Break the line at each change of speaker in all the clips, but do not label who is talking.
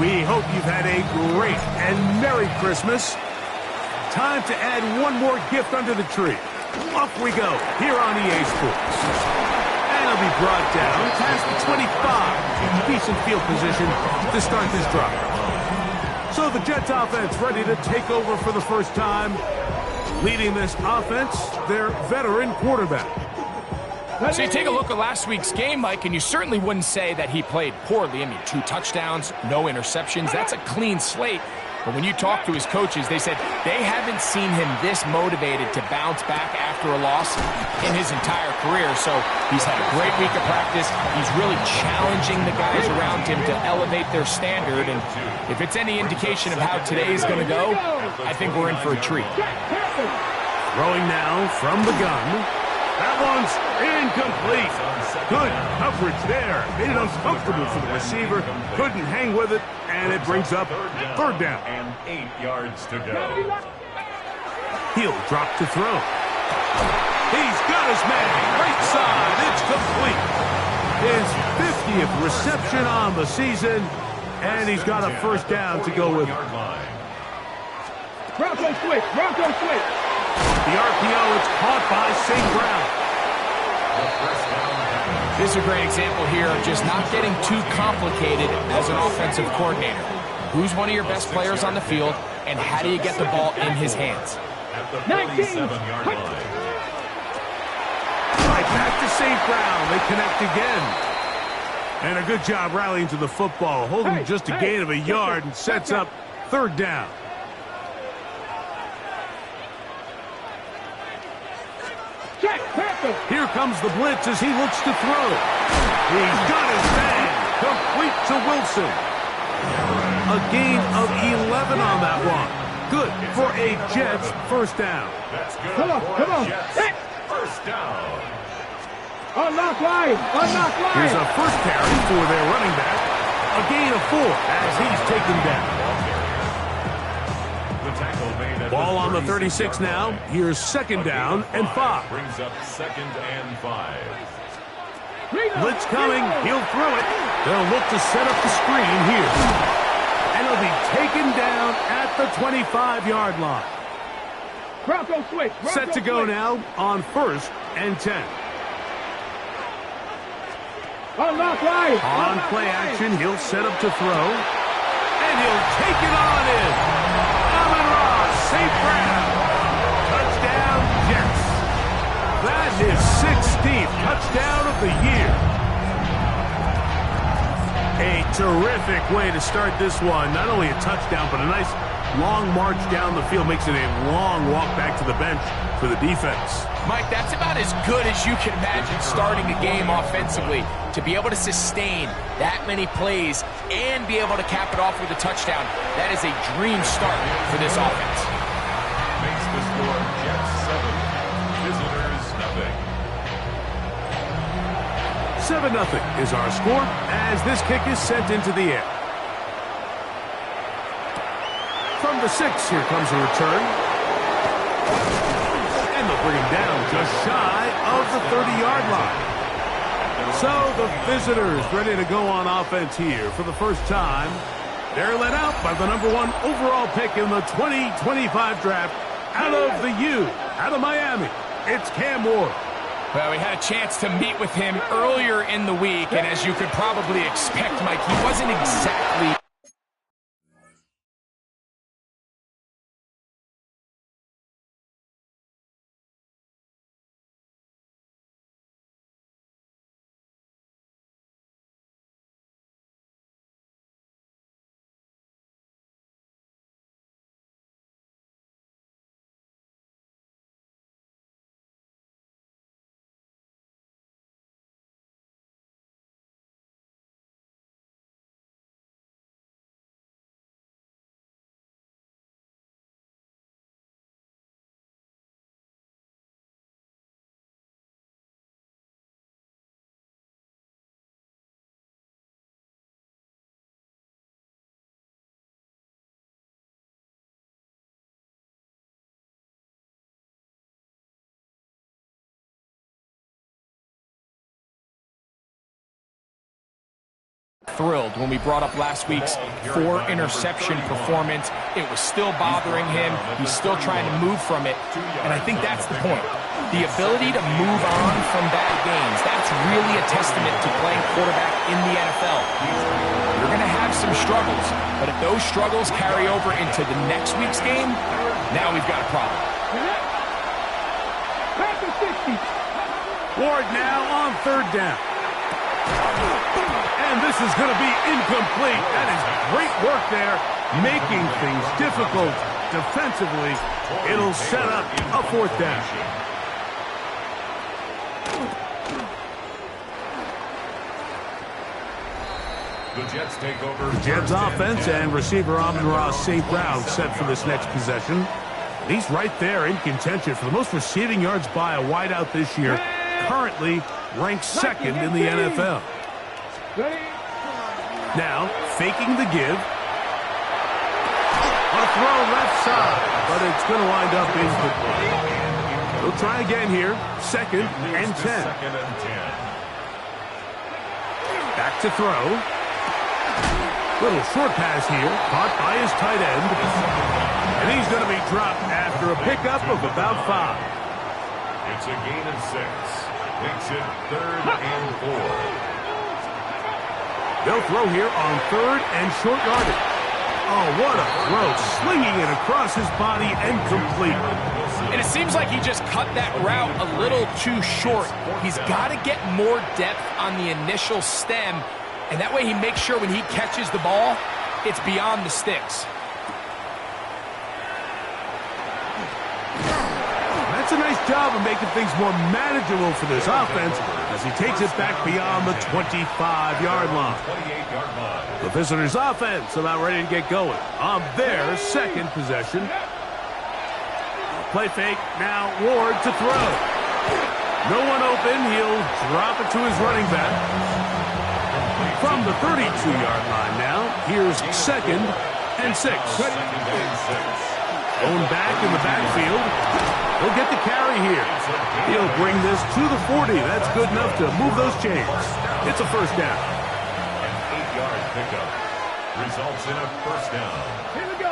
We hope you've had a great and Merry Christmas. Time to add one more gift under the tree. Off we go here on EA Sports. And it'll be brought down past the 25. Decent field position to start this drive. So the Jets offense ready to take over for the first time. Leading this offense, their veteran quarterback.
So you take a look at last week's game, Mike, and you certainly wouldn't say that he played poorly. I mean, 2 touchdowns, no interceptions. That's a clean slate. But when you talk to his coaches, they said they haven't seen him this motivated to bounce back after a loss in his entire career. So he's had a great week of practice. He's really challenging the guys around him to elevate their standard. And if it's any indication of how today's going to go, I think we're in for a treat.
Throwing now from the gun. That one's incomplete. Good coverage there. Made it uncomfortable for the receiver. Couldn't hang with it, and it brings up third down.
And 8 yards to go.
He'll drop to throw. He's got his man. Right side. It's complete. His 50th reception on the season, and he's got a first down to go with.
Bronco switch. Bronco switch.
The RPO is caught by St. Brown.
This is a great example here of just not getting too complicated as an offensive coordinator. Who's one of your best players on the field, and how do you get the ball in his hands?
At the 47-yard line.
Right back to St. Brown. They connect again. And a good job rallying to the football. Holding just a gain of a yard and sets up third down. Here comes the blitz as he looks to throw. He's got his man. Complete to Wilson. A gain of 11 on that one. Good for a Jets first down.
That's good.
Come on.
Jets first down.
Unlock line.
Here's a first carry for their running back. A gain of 4 as he's taken down. Ball on the 36 now. Here's second down and 5.
Brings up 2nd and 5.
Blitz coming. He'll throw it. They'll look to set up the screen here. And he'll be taken down at the 25-yard line.
Bronco switch.
Set to go now on 1st and 10.
Unlock line.
On play action, he'll set up to throw. And he'll take it on in. St. Brown. Touchdown, Jets. That is 16th touchdown of the year. A terrific way to start this one. Not only a touchdown, but a nice long march down the field. Makes it a long walk back to the bench for the defense.
Mike, that's about as good as you can imagine starting a game offensively. To be able to sustain that many plays and be able to cap it off with a touchdown, that is a dream start for this offense.
Makes the score Jets 7, visitors
7-0
nothing.
is our score as this kick is sent into the air. From the 6, here comes a return. And they'll bring him down just shy of the 30-yard line. So the visitors ready to go on offense here for the first time. They're led out by the #1 overall pick in the 2025 draft out of the U, out of Miami. It's Cam Ward.
Well, we had a chance to meet with him earlier in the week, and as you could probably expect, Mike, he wasn't exactly thrilled when we brought up last week's 4-interception performance. It was still bothering him. He's still trying to move from it. And I think that's the point. The ability to move on from bad games, that's really a testament to playing quarterback in the NFL. You're going to have some struggles, but if those struggles carry over into the next week's game, now we've got a problem.
Ward now on 3rd down. And this is going to be incomplete. That is great work there, making things difficult defensively. It'll set up a 4th down.
The Jets take over.
The Jets offense and receiver Amon-Ra St. Brown set for this next possession. He's right there in contention for the most receiving yards by a wideout this year. Currently ranked 2nd in the NFL. Now, faking the give. A throw left side, but it's going to wind up incomplete. We'll try again here. 2nd and 10.
2nd and 10.
Back to throw. Little short pass here, caught by his tight end. And he's going to be dropped after a pickup of about 5.
It's a gain of 6. Makes it 3rd and 4.
They'll throw here on 3rd and short yardage. Oh, what a throw. Slinging it across his body and complete.
And it seems like he just cut that route a little too short. He's got to get more depth on the initial stem, and that way he makes sure when he catches the ball, it's beyond the sticks.
That's a nice job of making things more manageable for this offense as he takes it back beyond the 25-yard line.
28-yard line.
The visitors' offense about ready to get going on their 2nd possession. Play fake, now Ward to throw. No one open, he'll drop it to his running back. From the 32-yard line now, here's 2nd and 6. Owned back in the backfield. He'll get the carry here. He'll bring this to the 40. That's good enough to move those chains. It's a 1st down.
An 8-yard pickup results in a 1st down.
Here we go.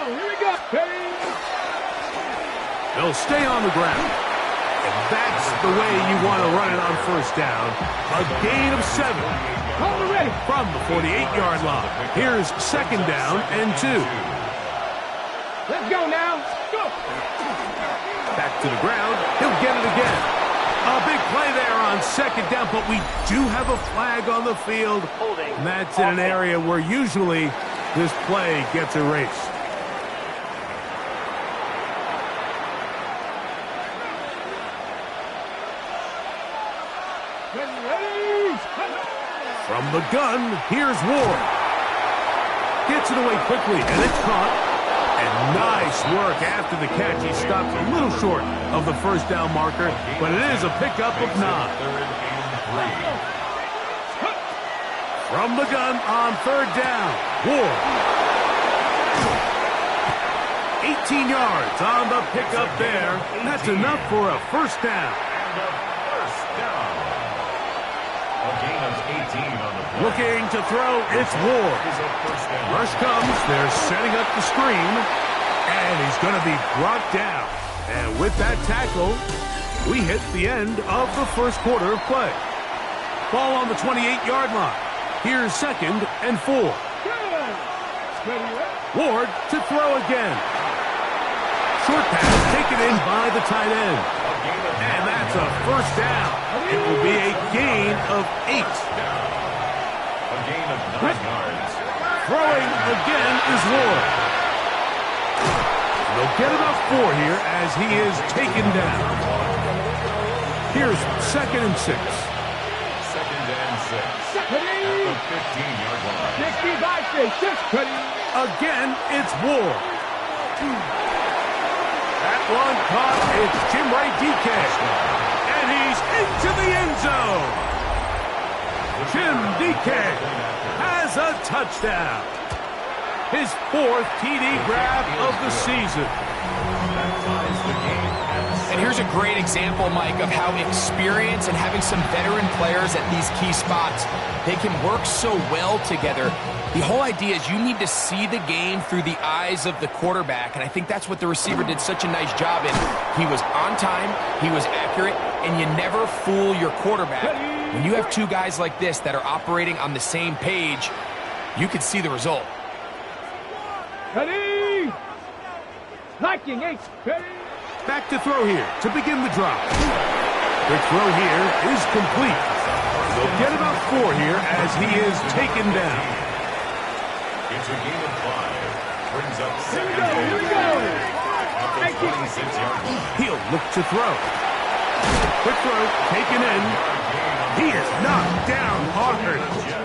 They'll stay on the ground. And that's the way you want to run it on 1st down. A gain of 7. From the 48-yard line. Here's 2nd down and 2.
Let's go now. Go.
Back to the ground. He'll get it again. A big play there on 2nd down, but we do have a flag on the field. And that's in an area where usually this play gets erased. From the gun, here's Ward. Gets it away quickly, and it's caught. And nice work after the catch. He stopped a little short of the 1st down marker, but it is a pickup of 9.
3rd and 3.
From the gun on 3rd down, Ward. 18 yards on the pickup there. That's enough for a 1st down.
And a 1st down. A gain of 18 on the play.
Looking to throw, it's Ward.
Is a 1st down.
Rush comes, they're setting up the screen, and he's going to be brought down. And with that tackle, we hit the end of the 1st quarter of play. Ball on the 28-yard line. Here's 2nd and 4. Ward to throw again. Short pass taken in by the tight end. And that's a 1st down. It will be a gain of 8.
A gain of 9 yards.
Throwing again is Ward. They'll get enough 4 here as he is taken down. Here's 2nd and 6.
2nd and 6. At the 15-yard line.
65, 6.
Again, it's Ward. That one caught. It's Chimere Dike. And he's into the end zone. Jim Dike has a touchdown. His 4th TD grab of the season.
That ties the game at 6.
And And here's a great example, Mike, of how experience and having some veteran players at these key spots, they can work so well together. The whole idea is you need to see the game through the eyes of the quarterback, and I think that's what the receiver did such a nice job in. He was on time, he was accurate, and you never fool your quarterback. When you have two guys like this that are operating on the same page, you can see the result.
Ready! Liking 8. Ready!
Back to throw here to begin the drive. The throw here is complete. They'll get about 4 here as he is taken down.
It's a gain of 5. Brings up
Here we
second
go, here we go.
at the 26-yard line.
He'll look to throw. Quick throw, taken in. He is knocked down hard.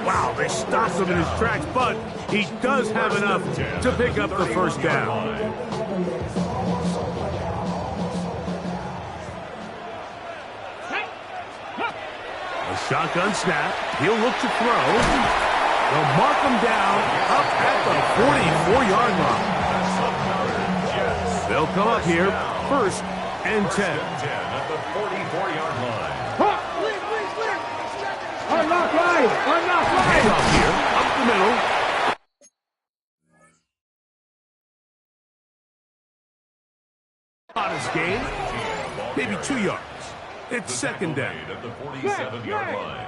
Wow, they stopped him in his tracks, but he does have enough to pick up the first down. A shotgun snap. He'll look to throw. They'll mark him down up at the 44-yard line. They'll come up here, 1st and 10.
At the 44-yard line.
Unlock line! Unlock line!
Handoff here, up the middle. Honest game, maybe 2 yards. It's second down.
At the 47-yard line.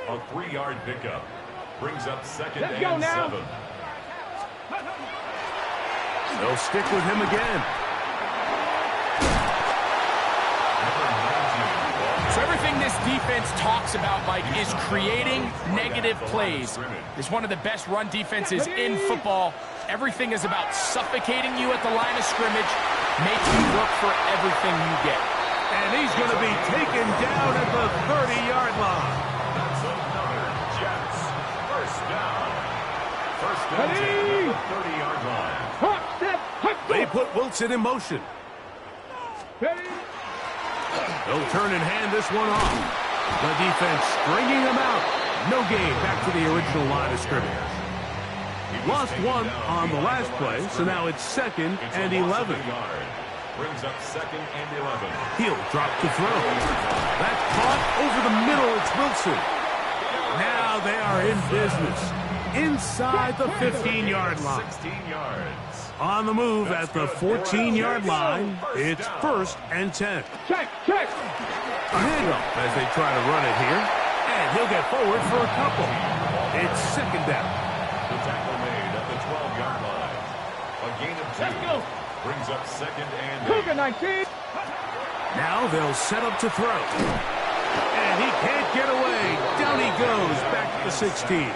A 3-yard pickup. Brings up second
Let's go
and
now.
7.
They'll stick with him again.
So everything this defense talks about, Mike, is creating negative plays. It's one of the best run defenses in football. Everything is about suffocating you at the line of scrimmage, making you work for everything you get.
And he's going to be taken down at the 30-yard line.
That's another Jets. First down. First down
Ready?
at the 30-yard line.
Hot step, hot
They
go.
put Wilson in motion.
Ready?
They'll turn and hand this one off. The defense stringing him out. No gain. Back to the original line of scrimmage. Lost one on the last play, so now it's 2nd and 11.
Brings up second and 11.
He'll drop to throw. That's caught over the middle. It's Wilson. Now they are in business. Inside the 15-yard line.
16 yards.
On the move at the 14-yard line. It's 1st and 10.
Check, check.
A handoff as they try to run it here. And he'll get forward for a couple. It's second down.
The tackle made at the 12-yard line. A gain of 2.
Let's go.
Brings up second and 8.
Cougar 19.
Now they'll set up to throw. And he can't get away. Down he goes back to the 16.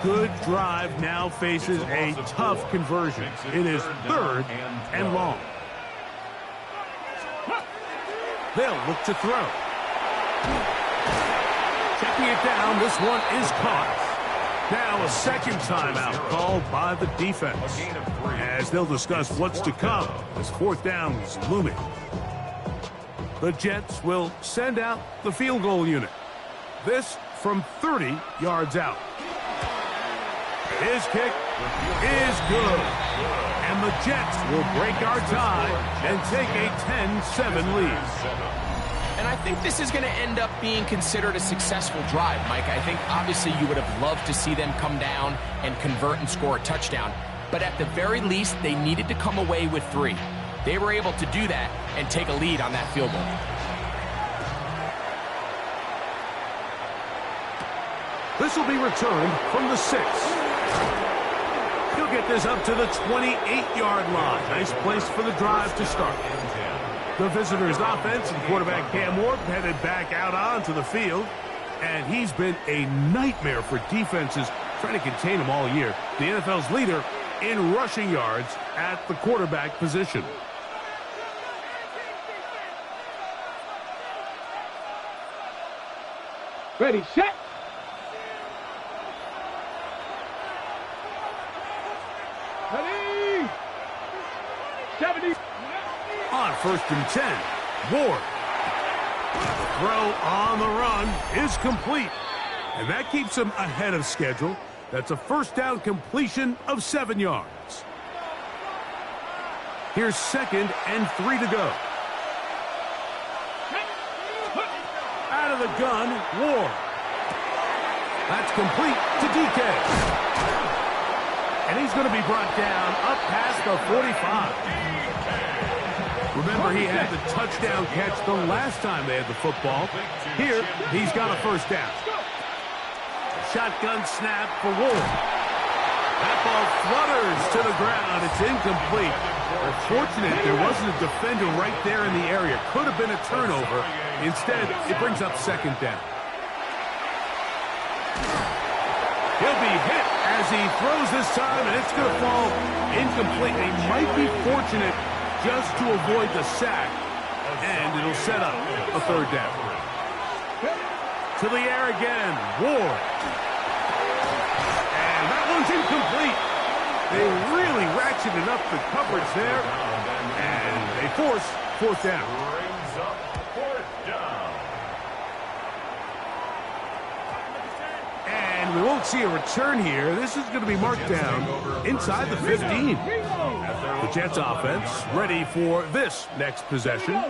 Good drive now faces a tough conversion. It is 3rd and long. They'll look to throw. Checking it down. This one is caught. Now a second timeout called by the defense. As they'll discuss what's to come as 4th down is looming. The Jets will send out the field goal unit. This from 30 yards out. His kick is good. And the Jets will break our tie and take a 10-7 lead.
And I think this is going to end up being considered a successful drive, Mike. I think obviously you would have loved to see them come down and convert and score a touchdown. But at the very least, they needed to come away with 3. They were able to do that and take a lead on that field goal.
This will be returned from the 6. He'll get this up to the 28-yard line. Nice place for the drive to start. The visitors' offense and quarterback Cam Ward headed back out onto the field. And he's been a nightmare for defenses trying to contain him all year. The NFL's leader in rushing yards at the quarterback position.
Ready, set. Ready. 70.
On 1st and 10, Ward. The throw on the run is complete. And that keeps him ahead of schedule. That's a 1st down completion of 7 yards. Here's 2nd and 3 to go. of the gun, Ward. That's complete to DK. And he's going to be brought down up past the 45. Remember, he had the touchdown catch the last time they had the football. Here, he's got a first down. Shotgun snap for Ward. That ball flutters to the ground. It's incomplete. They're fortunate there wasn't a defender right there in the area. Could have been a turnover. Instead, it brings up second down. He'll be hit as he throws this time, and it's going to fall incomplete. He might be fortunate just to avoid the sack, and it'll set up a third down. To the air again, Ward. And that one's incomplete. They really ratcheted up the coverage there, and they force fourth down.
Brings up fourth down.
And we won't see a return here. This is going to be marked down inside the 15. The Jets offense ready for this next possession.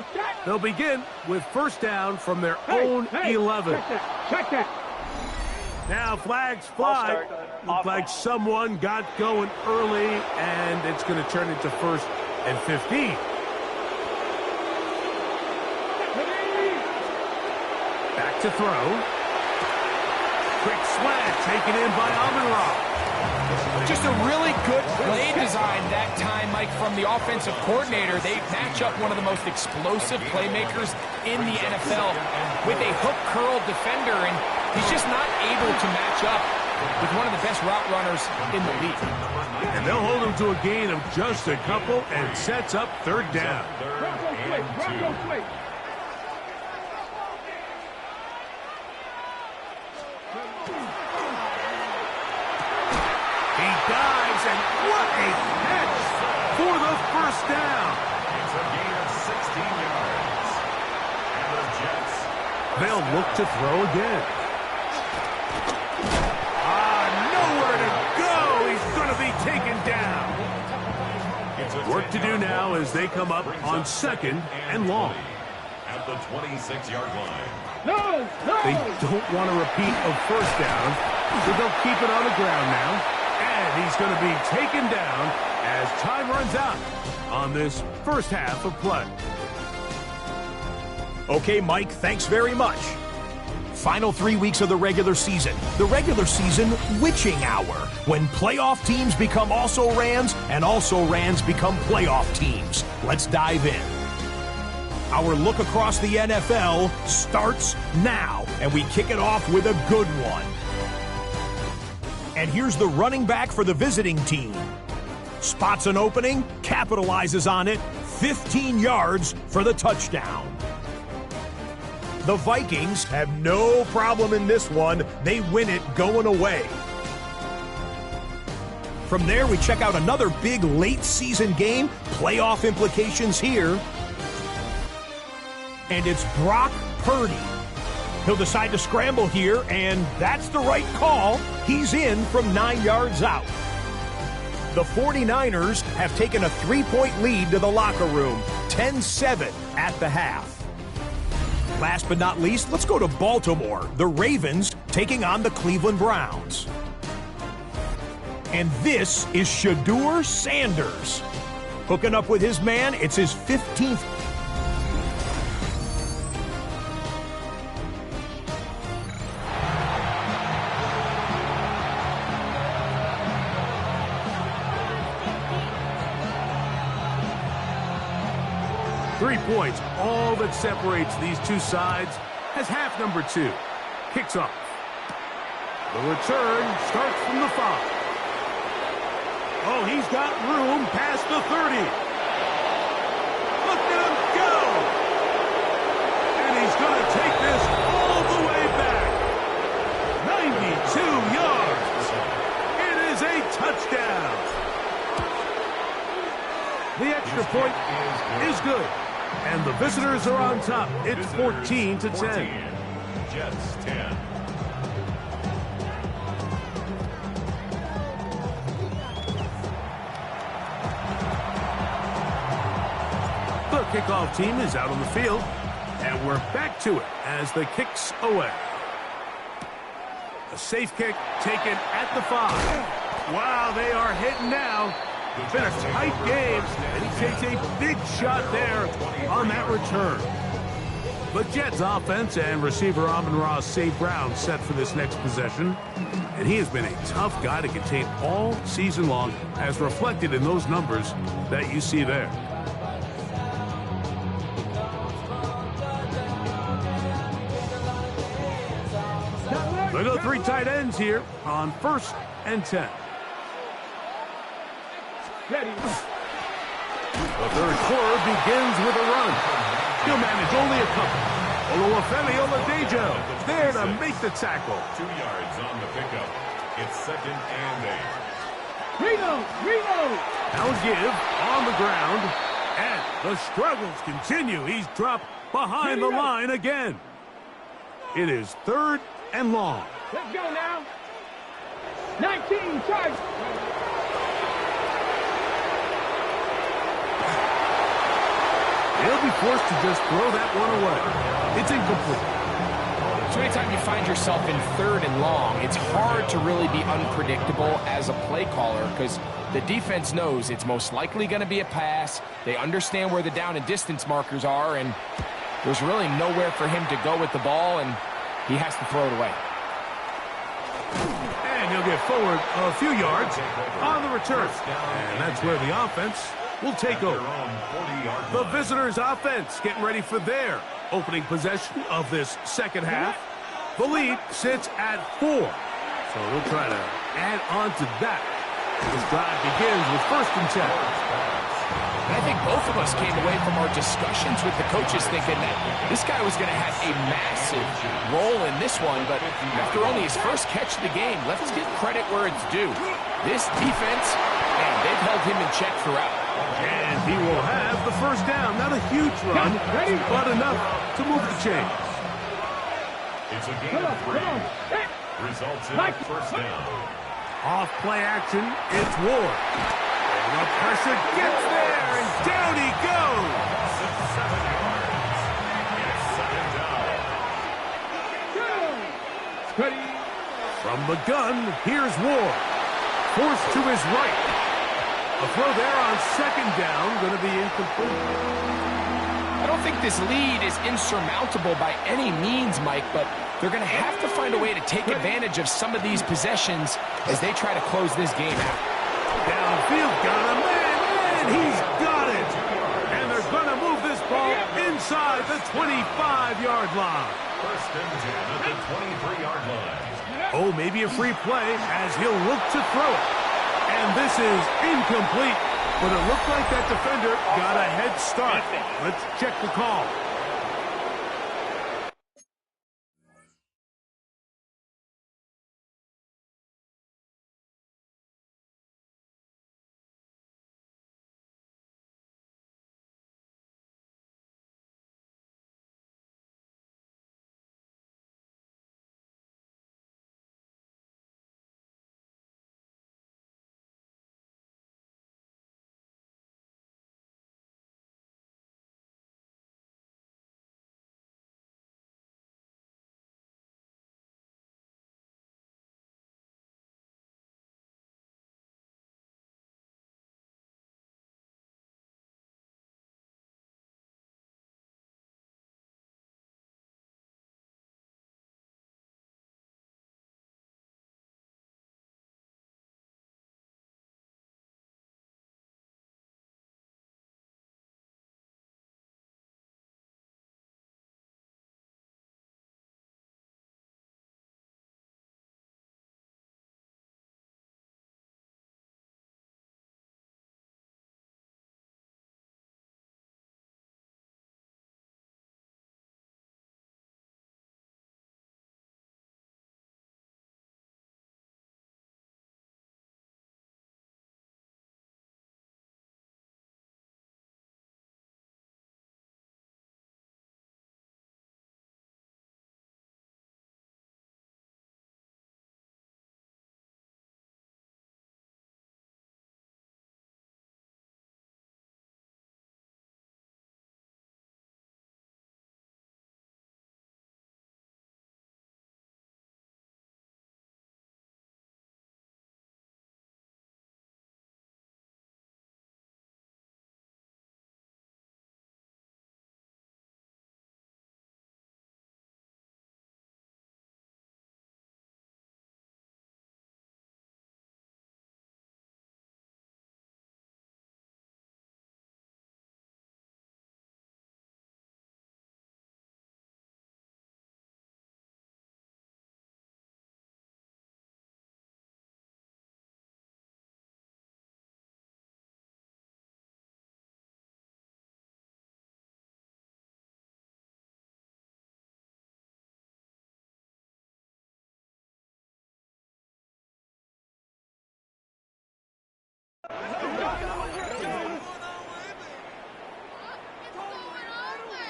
They'll begin with first down from their own 11.
Check that.
Now flags fly. Looked like someone got going early, and it's going to turn into first and 15. Back to throw. Quick slant taken in by Amon-Ra.
Just a really good play design that time, Mike, from the offensive coordinator. They match up one of the most explosive playmakers in the NFL with a hook curl defender, and he's just not able to match up with one of the best route runners in the league.
And they'll hold him to a gain of just a couple and sets up third down.
Bronco plate.
He dives, and what a catch for the first down.
It's a gain of 16 yards. And the Jets.
They'll look to throw again. Nowhere to go. He's going to be taken down. Work to do now as they come up on second and long.
At the 26-yard line.
No.
They don't want a repeat of first down, so they'll keep it on the ground now. And he's going to be taken down as time runs out on this first half of play.
Okay, Mike, thanks very much. Final 3 weeks of the regular season. The regular season witching hour, when playoff teams become also-rans and also-rans become playoff teams. Let's dive in. Our look across the NFL starts now, and we kick it off with a good one. And here's the running back for the visiting team. Spots an opening, capitalizes on it, 15 yards for the touchdown. The Vikings have no problem in this one. They win it going away. From there, we check out another big late-season game. Playoff implications here. And it's Brock Purdy. He'll decide to scramble here, and that's the right call. He's in from 9 yards out. The 49ers have taken a 3-point lead to the locker room, 10-7 at the half. Last but not least, let's go to Baltimore. The Ravens taking on the Cleveland Browns. And this is Shedeur Sanders. Hooking up with his man, it's his 15th.
Points, all that separates these two sides, as half number 2 kicks off. The return starts from the 5. Oh, he's got room past the 30. Look at him go! And he's going to take this all the way back. 92 yards. It is a touchdown. The extra point is good. And the visitors are on top. It's 14-10.
Jets 10.
The kickoff team is out on the field. And we're back to it as the kick's away. A safe kick taken at the 5. Wow, they are hitting now. It's been a tight game, and he takes a big shot there on that return. The Jets offense and receiver Amon-Ra St. Brown set for this next possession. And he has been a tough guy to contain all season long, as reflected in those numbers that you see there. They go 3 tight ends here on 1st and 10.
Ready.
The third quarter begins with a run. He'll manage only a couple. Oluwafemi Oladejo there to make the tackle.
2 yards on the pickup. It's 2nd and 8.
Reno.
Now give on the ground. And the struggles continue. He's dropped behind the line again. It is 3rd and long.
Let's go now. 19, charge.
He'll be forced to just throw that one away. It's incomplete.
So anytime you find yourself in 3rd and long, it's hard to really be unpredictable as a play caller because the defense knows it's most likely going to be a pass. They understand where the down and distance markers are, and there's really nowhere for him to go with the ball, and he has to throw it away.
And he'll get forward a few yards on the return. And that's where the offense will take over. The visitors' offense getting ready for their opening possession of this second half. The lead sits at 4. So we'll try to add on to that. This drive begins with 1st and 10.
I think both of us came away from our discussions with the coaches thinking that this guy was going to have a massive role in this one, but after only his first catch of the game, let's give credit where it's due. This defense, man, they've held him in check throughout.
And he will have the 1st down. Not a huge run, but enough to move the chains.
It's a gain of 3. Results in a 1st down.
Off play action, it's Ward. And the pressure gets there, and down he goes.
7 yards. It's 2nd down.
Ready.
From the gun, here's Ward. Forced to his right. A throw there on 2nd down, going to be incomplete.
I don't think this lead is insurmountable by any means, Mike, but they're going to have to find a way to take advantage of some of these possessions as they try to close this game out.
Downfield, got him, and he's got it. And they're going to move this ball inside the 25-yard line.
1st and 10 at the 23-yard line.
Oh, maybe a free play as he'll look to throw it. And this is incomplete, but it looked like that defender got a head start. Let's check the call.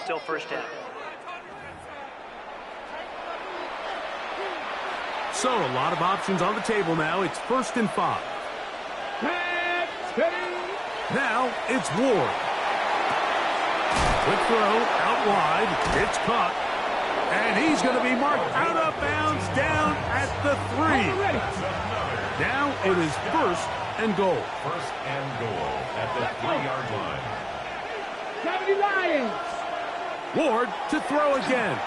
Still first down.
So, a lot of options on the table now. It's 1st and 5. Now, it's Ward. Quick throw, out wide. It's caught. And he's going to be marked out of bounds down at the 3. Now, it is 1st and goal.
1st and goal at the 3-yard line.
70 Lions.
Ward to throw again.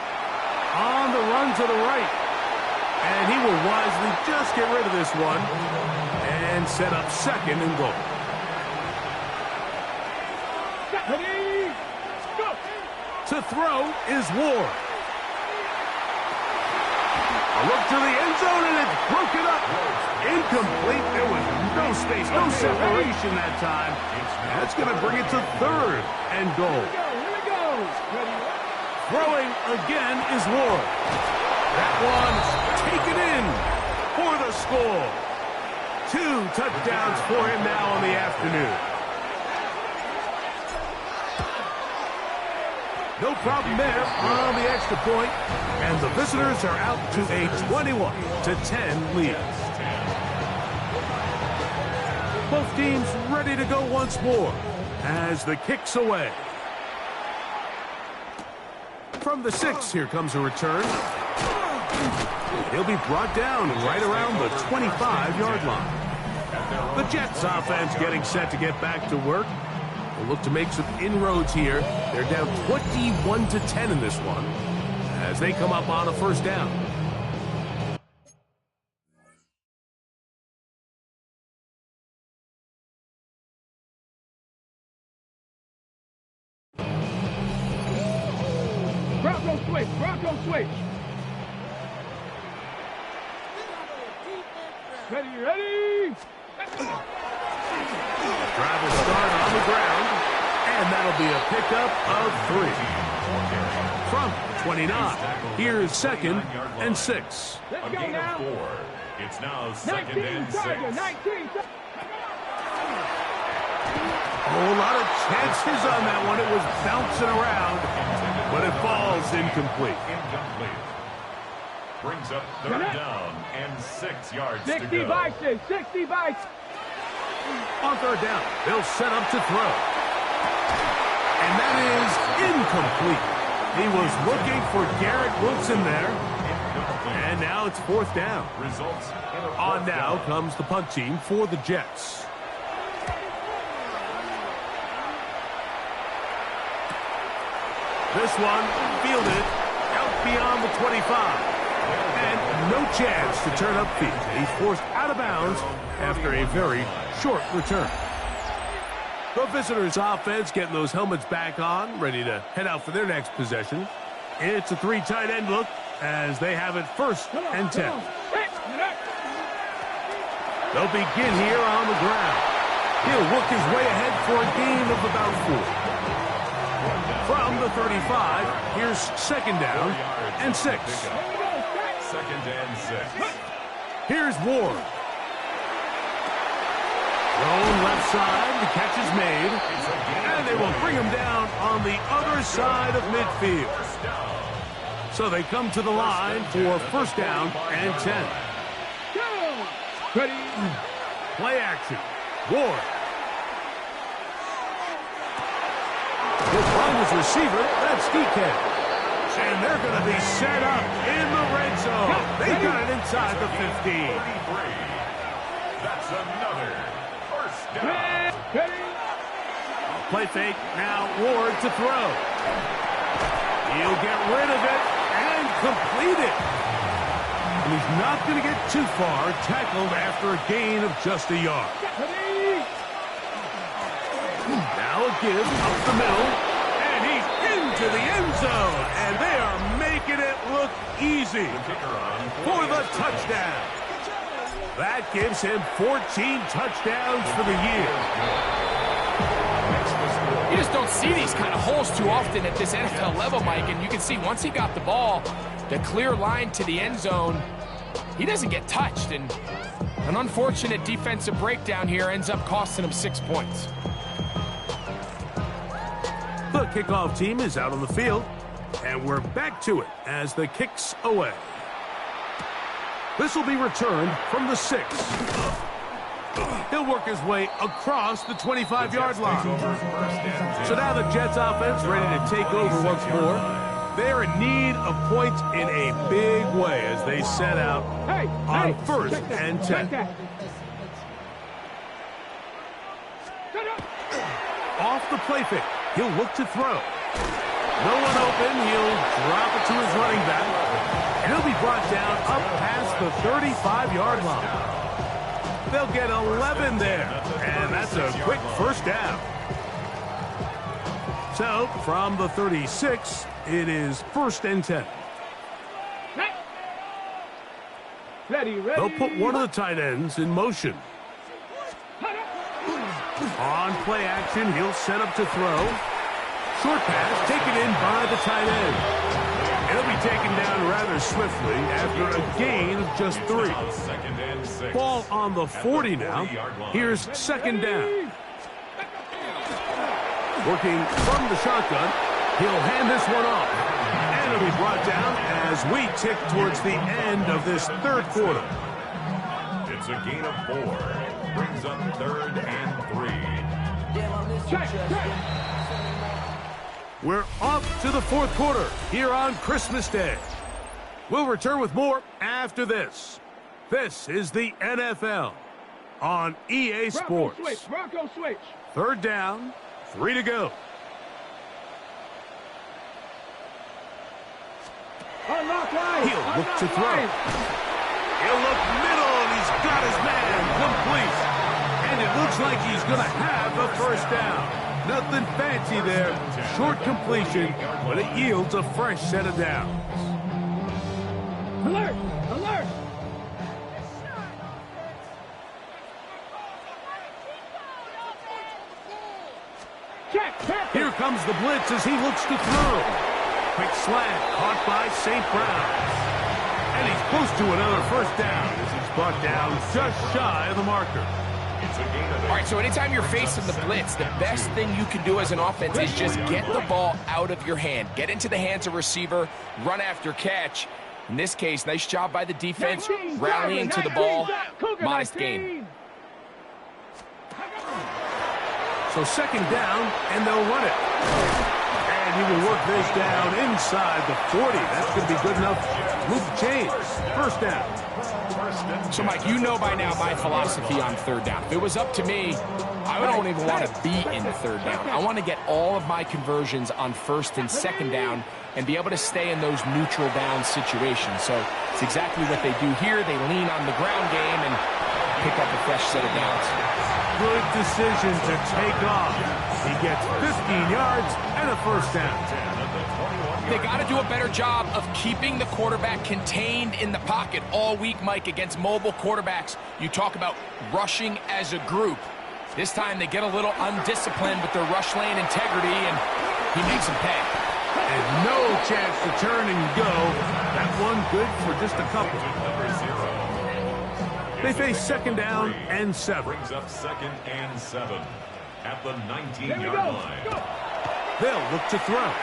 On the run to the right. And he will wisely just get rid of this one and set up 2nd and goal.
Ready, go.
To throw is Ward. A look to the end zone, and it's broken up. Incomplete. There was no space, no separation that time. That's going to bring it to 3rd and goal.
Here we go. Ready.
Throwing again is Ward. That one's taken in for the score. 2 touchdowns for him now on the afternoon. No problem there on the extra point, and the visitors are out to a 21-10 lead. Both teams ready to go once more as the kick's away. From the 6, here comes a return. He'll be brought down right around the 25-yard line. The Jets offense getting set to get back to work. They'll look to make some inroads here. They're down 21-10 in this one as they come up on a 1st down.
Bronco switch. Ready.
Drive will start on the ground, and that'll be a pickup of 3. From 29, here's 2nd and 6.
A gain of 4. It's now 2nd and 6.
19.
A lot of chances on that one. It was bouncing around, but it falls incomplete.
Brings up 3rd down and 6 yards to
60
go.
by 6. 60 by 6.
On 3rd down, they'll set up to throw. And that is incomplete. He was looking for Garrett Wilson there. And now it's 4th down.
Results in a 4th
On now
down.
comes the punt team for the Jets. This one fielded out beyond the 25. And no chance to turn upfield. He's forced out of bounds after a very short return. The visitors' offense getting those helmets back on, ready to head out for their next possession. It's a 3 tight end look as they have it 1st and 10. They'll begin here on the ground. He'll work his way ahead for a gain of about 4. From the 35, here's 2nd down and 6.
2nd and 6.
Here's Ward. Thrown left side, the catch is made, and they will bring him down on the other side of midfield. So they come to the line for 1st down and 10.
Ready.
Play action. Ward. He'll find his receiver. That's DK. And they're going to be set up in the red zone. They got it inside the 15.
That's another 1st down.
Play fake. Now Ward to throw. He'll get rid of it and complete it. And he's not going to get too far, tackled after a gain of just a yard. Now a give up the middle, and he's into the end zone, and they are making it look easy for the touchdown. That gives him 14 touchdowns for the year.
You just don't see these kind of holes too often at this NFL level, Mike, and you can see once he got the ball, the clear line to the end zone, he doesn't get touched, and An unfortunate defensive breakdown here ends up costing him 6 points.
The kickoff team is out on the field, and we're back to it as the kick's away. This will be returned from the 6. He'll work his way across the 25-yard line. So now the Jets offense ready to take over once more. They're in need of points in a big way as they set out on 1st and 10. Off the play fake, he'll look to throw. No one open, he'll drop it to his running back. And he'll be brought down up past the 35-yard line. They'll get 11 there, and that's a quick first down. So, from the 36, it is 1st and 10.
Ready.
They'll put one of the tight ends in motion. On play action, he'll set up to throw. Short pass taken in by the tight end. It'll be taken down rather swiftly after a gain of just 3. Ball on the 40 now. Here's 2nd down. Working from the shotgun, he'll hand this one off. And it'll be brought down as we tick towards the end of this 3rd quarter.
It's a gain of 4. Brings up 3rd and 3.
Check.
We're off to the 4th quarter here on Christmas Day. We'll return with more after this. This is the NFL on EA Sports.
Bronco switch.
3rd down, 3 to go.
Unlock line.
He'll look to throw. He'll look middle, and he's got his man complete. And it looks like he's going to have a 1st down. Nothing fancy there. Short completion, but it yields a fresh set of downs.
Alert. Check.
Here comes the blitz as he looks to throw. Quick slant caught by St. Brown. And he's close to another 1st down as he's brought down just shy of the marker.
All right, so anytime you're facing the blitz, the best thing you can do as an offense is just get the ball out of your hand. Get into the hands of receiver, run after catch. In this case, nice job by the defense, rallying to the ball. Modest gain.
So 2nd down, and they'll run it. And he will work this down inside the 40. That's going to be good enough to move the chains. 1st down.
So, Mike, you know by now my philosophy on 3rd down. If it was up to me, I don't even want to be in the 3rd down. I want to get all of my conversions on 1st and 2nd down and be able to stay in those neutral down situations. So it's exactly what they do here. They lean on the ground game and pick up a fresh set of downs.
Good decision to take off. He gets 15 yards and a 1st down.
They got to do a better job of keeping the quarterback contained in the pocket all week, Mike, against mobile quarterbacks. You talk about rushing as a group. This time they get a little undisciplined with their rush lane integrity, and he makes them pay.
And no chance to turn and go. That one good for just a couple. They face 2nd down and 7.
Brings up 2nd and 7 at the 19-yard line.
They'll look to throw.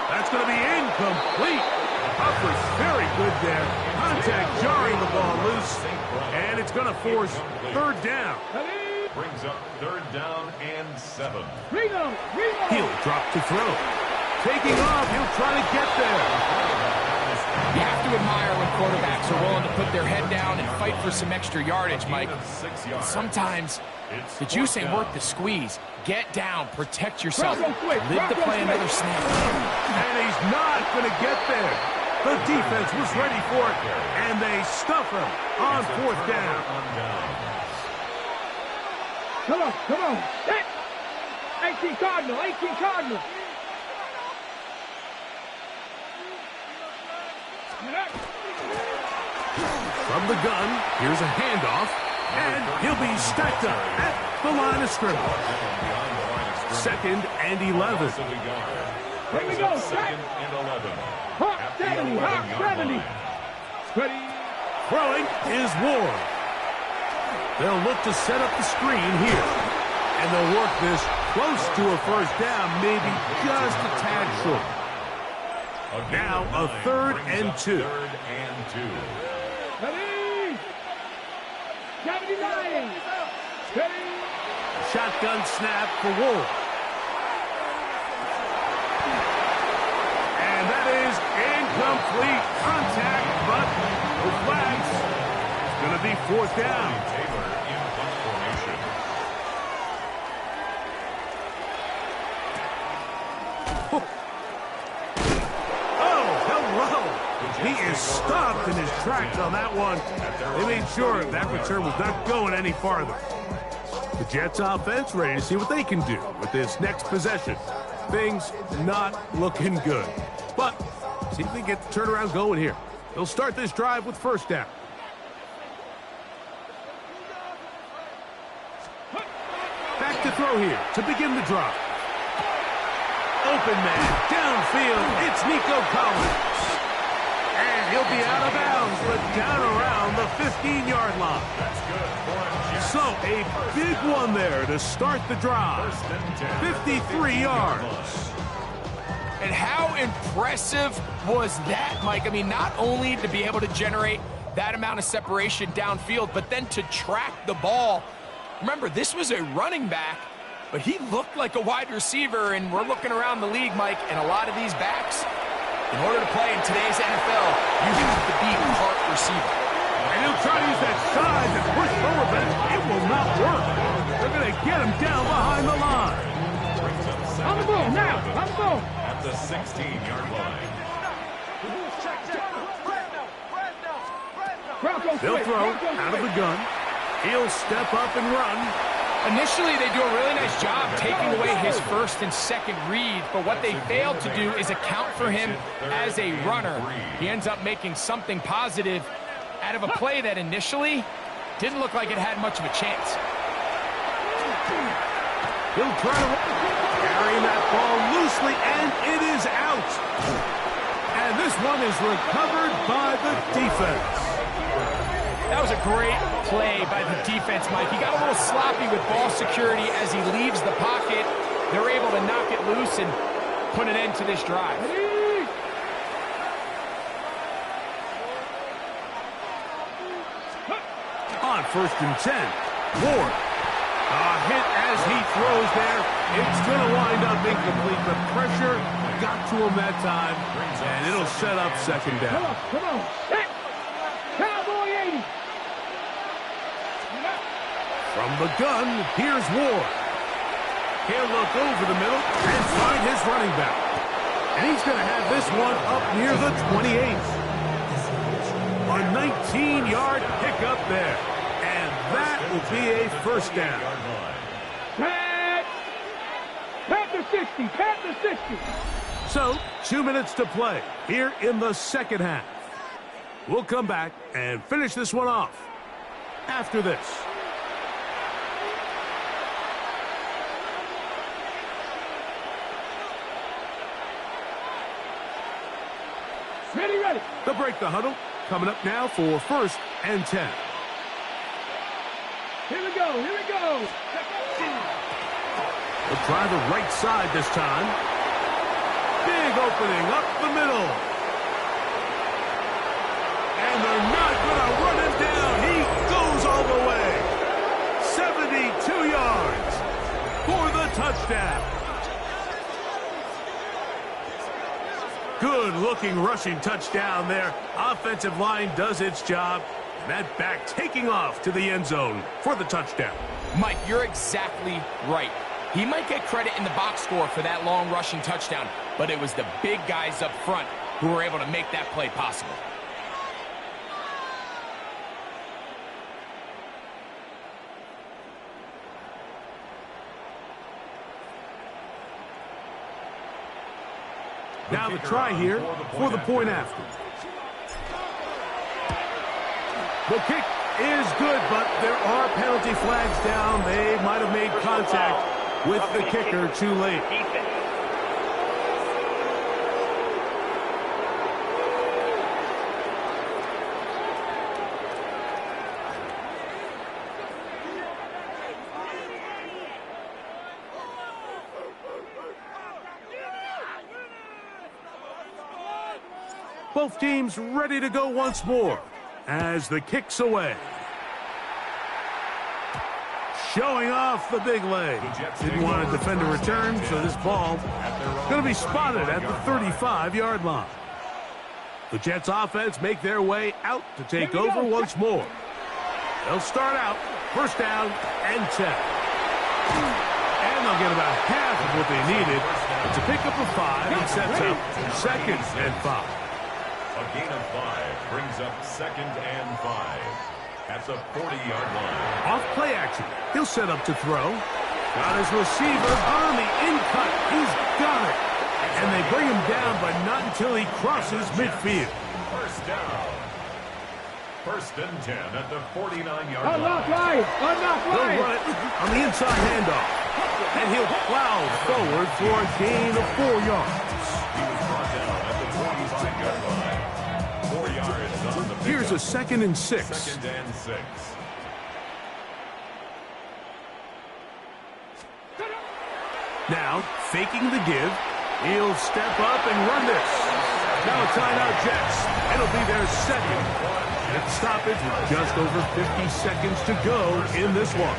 That's going to be incomplete. Upper's very good there. Contact jarring the ball loose. And it's going to force 3rd down.
Brings up 3rd down and 7.
He'll drop to throw. Taking off, he'll try to get there.
You have to admire when quarterbacks are willing to put their head down and fight for some extra yardage, Mike. Sometimes the juice ain't worth the squeeze. Get down, protect yourself, live to play another snap.
And he's not going to get there. The defense was ready for it, and they stuff him on 4th down.
Come on. 18 Cardinal.
From the gun, here's a handoff, and he'll be stacked up at the line of scrimmage. 2nd and 11.
Here we go.
2nd and 11.
Hawk 70. Ready.
Throwing is Ward. They'll look to set up the screen here. And they'll work this close to a first down, maybe just a tad short. Now a 3rd and 2.
Ready? 79. Ready?
Shotgun snap for Ward. And that is incomplete. Contact, but no flags. It's going to be 4th down.
Taylor in punt formation.
Oh, hello. He is stopped in his tracks on that one. They made sure that return was not going any farther. The Jets offense ready to see what they can do with this next possession. Things not looking good. But see if they get the turnaround going here. They'll start this drive with 1st down. Back to throw here to begin the drive. Open man, downfield, it's Nico Collins. And he'll be out of bounds, but down around the 15-yard line.
That's good for a Jets.
So a big one there to start the drive. 53 yards.
And how impressive was that, Mike? I mean, not only to be able to generate that amount of separation downfield, but then to track the ball. Remember, this was a running back, but he looked like a wide receiver, and we're looking around the league, Mike, and a lot of these backs, in order to play in today's NFL, you have to be part receiver.
And he'll try to use that size and push forward, but it will not work. They're going to get him down behind the line.
On the ball, now, on the ball.
At the 16-yard line.
Broncos
They'll
quick,
throw
Broncos
out of the
quick.
gun. He'll step up and run.
Initially, they do a really nice job taking away his 1st and 2nd read, but what they failed to do is account for him as a runner. He ends up making something positive out of a play that initially didn't look like it had much of a chance.
He'll try to carry that ball loosely, and it is out. And this one is recovered by the defense.
That was a great play by the defense, Mike. He got a little sloppy with ball security as he leaves the pocket. They're able to knock it loose and put an end to this drive.
On 1st and 10, Ward. A hit as he throws there. It's going to wind up incomplete. The pressure got to him that time, and it'll set up 2nd down.
Come on. Hit. Cowboy 80.
From the gun, here's Ward. He'll look over the middle and find his running back. And he's going to have this one up near the 28. A 19-yard pickup there. And that will be a 1st down.
Pat the 60. Pat the 60.
So, 2 minutes to play here in the 2nd half. We'll come back and finish this one off after this.
Ready, ready.
They'll break the huddle. Coming up now for 1st and 10.
Here we go. Here we go.
They'll try the right side this time. Big opening up the middle. And they're not going to run him down. He goes all the way. 72 yards for the touchdown. Good-looking rushing touchdown there. Offensive line does its job. And that back taking off to the end zone for the touchdown.
Mike, you're exactly right. He might get credit in the box score for that long rushing touchdown, but it was the big guys up front who were able to make that play possible.
Now the try here for the point after. The kick is good, but there are penalty flags down. They might have made contact with the kicker too late. Both teams ready to go once more as the kick's away. Showing off the big leg. Didn't want to defend a return, so this ball going to be spotted at the 35-yard line. The Jets offense make their way out to take over once more. They'll start out first down and 10. And they'll get about half of what they needed to pick up a 5 and sets up second and 5.
A gain of 5 brings up second and 5 at the 40-yard line.
Off play action. He'll set up to throw. Got his receiver on the in-cut. He's got it. And they bring him down, but not until he crosses midfield.
First down. First and 10 at the 49-yard line.
Unlock right. Unlock
He'll
right.
run it on the inside handoff. And he'll plow forward for a gain of 4 yards.
He was brought down at the 25-yard line. 4 yards on the pickup.
Here's a second and 6.
Second and 6.
Now, faking the give, he'll step up and run this. Now a timeout, Jets. It'll be their second. And stoppage with just over 50 seconds to go in this one.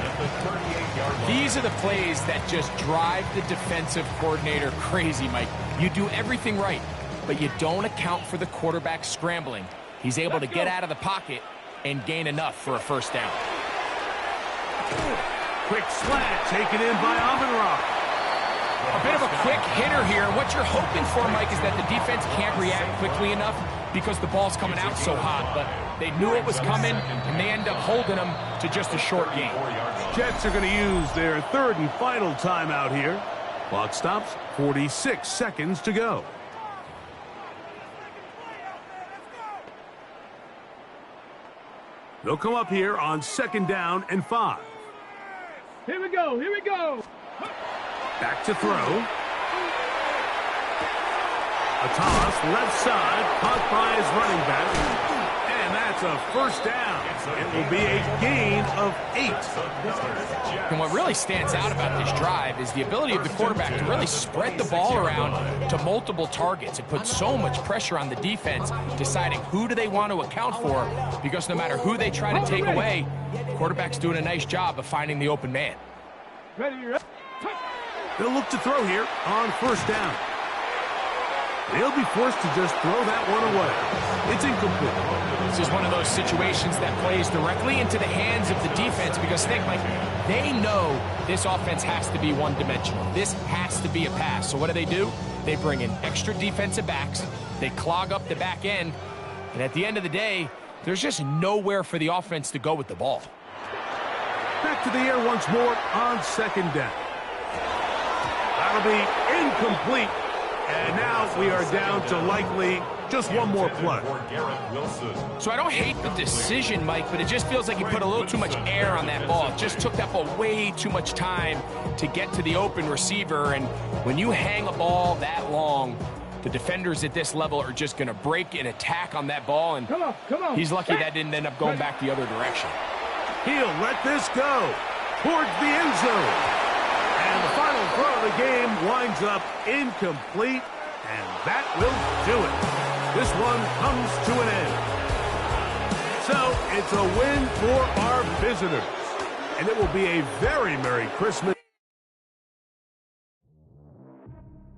These are the plays that just drive the defensive coordinator crazy, Mike. You do everything right, but you don't account for the quarterback scrambling. He's able to get out of the pocket and gain enough for a first down.
Quick slant taken in by Amon-Ra.
A bit of a quick hitter here. What you're hoping for, Mike, is that the defense can't react quickly enough because the ball's coming out so hot. But they knew it was coming, and they end up holding them to just a short gain.
Jets are going to use their third and final timeout here. Clock stops, 46 seconds to go. They'll come up here on second down and 5.
Here we go. Here we go.
Back to throw. A toss, left side, caught by his running back. And that's a first down. It will be a gain of 8.
And what really stands out about this drive is the ability of the quarterback to really spread the ball around to multiple targets. It puts so much pressure on the defense, deciding who do they want to account for, because no matter who they try to take away, the quarterback's doing a nice job of finding the open man.
Ready, ready.
They'll look to throw here on first down. They'll be forced to just throw that one away. It's incomplete.
This is one of those situations that plays directly into the hands of the defense because, think, like, they know this offense has to be one-dimensional. This has to be a pass. So what do? They bring in extra defensive backs. They clog up the back end. And at the end of the day, there's just nowhere for the offense to go with the ball.
Back to the air once more on second down. That'll be incomplete. And now we are down to likely just one more play.
So I don't hate the decision, Mike, but it just feels like he put a little too much air on that ball. It just took that ball way too much time to get to the open receiver. And when you hang a ball that long, the defenders at this level are just going to break and attack on that ball. And
Come on.
he's lucky that didn't end up going back the other direction.
He'll let this go towards the end zone. And the final throw of the game winds up incomplete, and that will do it. This one comes to an end. So it's a win for our visitors, and it will be a very Merry Christmas.